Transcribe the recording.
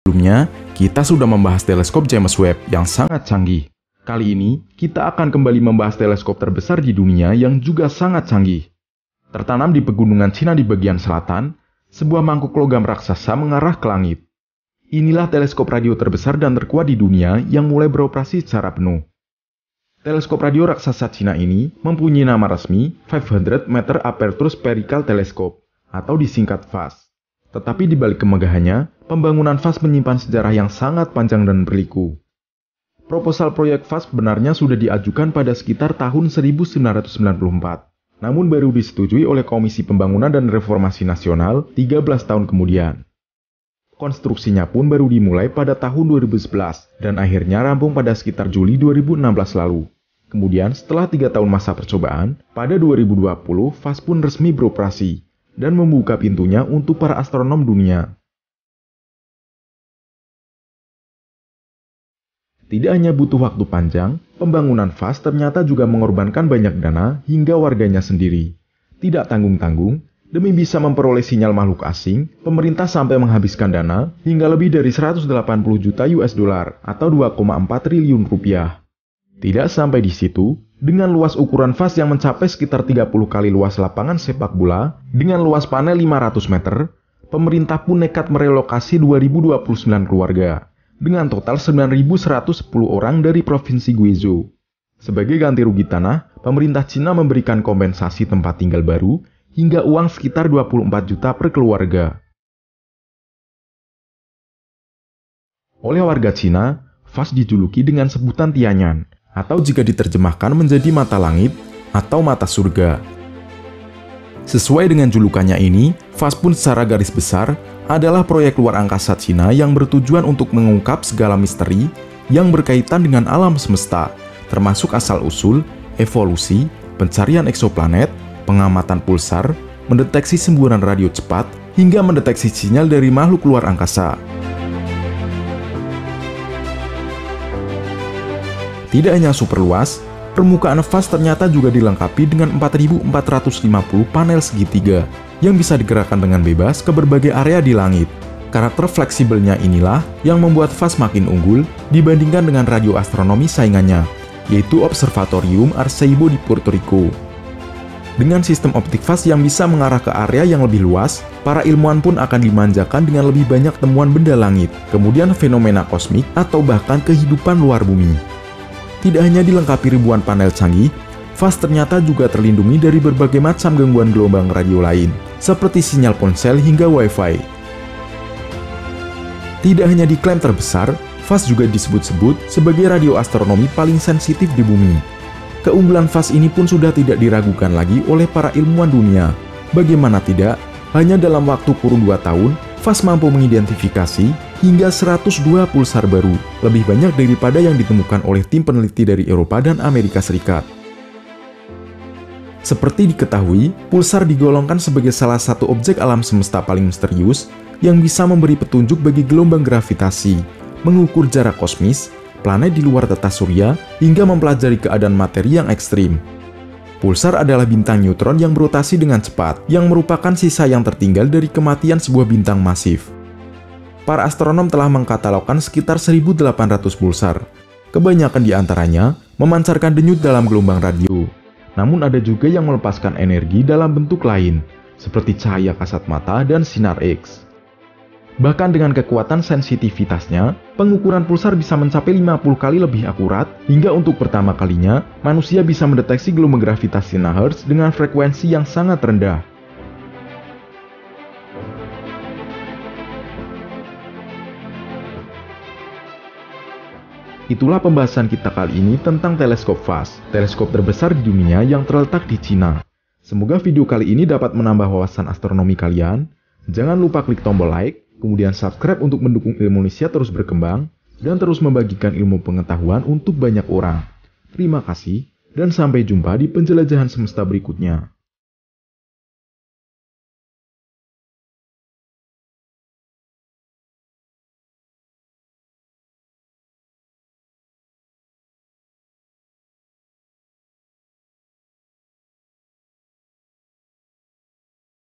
Sebelumnya, kita sudah membahas teleskop James Webb yang sangat canggih. Kali ini, kita akan kembali membahas teleskop terbesar di dunia yang juga sangat canggih. Tertanam di pegunungan Cina di bagian selatan, sebuah mangkuk logam raksasa mengarah ke langit. Inilah teleskop radio terbesar dan terkuat di dunia yang mulai beroperasi secara penuh. Teleskop radio raksasa Cina ini mempunyai nama resmi 500 Meter Aperture Spherical Telescope, atau disingkat FAST. Tetapi di balik kemegahannya, pembangunan FAST menyimpan sejarah yang sangat panjang dan berliku. Proposal proyek FAST sebenarnya sudah diajukan pada sekitar tahun 1994, namun baru disetujui oleh Komisi Pembangunan dan Reformasi Nasional 13 tahun kemudian. Konstruksinya pun baru dimulai pada tahun 2011 dan akhirnya rampung pada sekitar Juli 2016 lalu. Kemudian setelah 3 tahun masa percobaan, pada 2020 FAST pun resmi beroperasi dan membuka pintunya untuk para astronom dunia. Tidak hanya butuh waktu panjang, pembangunan FAST ternyata juga mengorbankan banyak dana hingga warganya sendiri. Tidak tanggung-tanggung, demi bisa memperoleh sinyal makhluk asing, pemerintah sampai menghabiskan dana hingga lebih dari 180 juta US dollar atau 2,4 triliun rupiah. Tidak sampai di situ, dengan luas ukuran FAST yang mencapai sekitar 30 kali luas lapangan sepak bola, dengan luas panel 500 meter, pemerintah pun nekat merelokasi 2029 keluarga, dengan total 9.110 orang dari Provinsi Guizhou. Sebagai ganti rugi tanah, pemerintah Cina memberikan kompensasi tempat tinggal baru, hingga uang sekitar 24 juta per keluarga. Oleh warga Cina, FAST dijuluki dengan sebutan Tianyan, atau jika diterjemahkan menjadi mata langit atau mata surga. Sesuai dengan julukannya ini, FAST pun secara garis besar adalah proyek luar angkasa Cina yang bertujuan untuk mengungkap segala misteri yang berkaitan dengan alam semesta, termasuk asal-usul, evolusi, pencarian eksoplanet, pengamatan pulsar, mendeteksi semburan radio cepat, hingga mendeteksi sinyal dari makhluk luar angkasa. Tidak hanya super luas, permukaan FAST ternyata juga dilengkapi dengan 4.450 panel segitiga yang bisa digerakkan dengan bebas ke berbagai area di langit. Karakter fleksibelnya inilah yang membuat FAST makin unggul dibandingkan dengan radio astronomi saingannya, yaitu Observatorium Arecibo di Puerto Rico. Dengan sistem optik FAST yang bisa mengarah ke area yang lebih luas, para ilmuwan pun akan dimanjakan dengan lebih banyak temuan benda langit, kemudian fenomena kosmik, atau bahkan kehidupan luar bumi. Tidak hanya dilengkapi ribuan panel canggih, FAST ternyata juga terlindungi dari berbagai macam gangguan gelombang radio lain, seperti sinyal ponsel hingga Wi-Fi. Tidak hanya diklaim terbesar, FAST juga disebut-sebut sebagai radio astronomi paling sensitif di bumi. Keunggulan FAST ini pun sudah tidak diragukan lagi oleh para ilmuwan dunia. Bagaimana tidak, hanya dalam waktu kurun 2 tahun, FAST mampu mengidentifikasi hingga 102 pulsar baru, lebih banyak daripada yang ditemukan oleh tim peneliti dari Eropa dan Amerika Serikat. Seperti diketahui, pulsar digolongkan sebagai salah satu objek alam semesta paling misterius yang bisa memberi petunjuk bagi gelombang gravitasi, mengukur jarak kosmis, planet di luar tata surya, hingga mempelajari keadaan materi yang ekstrim. Pulsar adalah bintang neutron yang berotasi dengan cepat, yang merupakan sisa yang tertinggal dari kematian sebuah bintang masif. Para astronom telah mengkatalogkan sekitar 1.800 pulsar. Kebanyakan di antaranya memancarkan denyut dalam gelombang radio. Namun ada juga yang melepaskan energi dalam bentuk lain, seperti cahaya kasat mata dan sinar X. Bahkan dengan kekuatan sensitivitasnya, pengukuran pulsar bisa mencapai 50 kali lebih akurat, hingga untuk pertama kalinya, manusia bisa mendeteksi gelombang gravitasi Hertz dengan frekuensi yang sangat rendah. Itulah pembahasan kita kali ini tentang teleskop FAST, teleskop terbesar di dunia yang terletak di Cina. Semoga video kali ini dapat menambah wawasan astronomi kalian. Jangan lupa klik tombol like, kemudian subscribe untuk mendukung ilmu Indonesia terus berkembang, dan terus membagikan ilmu pengetahuan untuk banyak orang. Terima kasih, dan sampai jumpa di penjelajahan semesta berikutnya.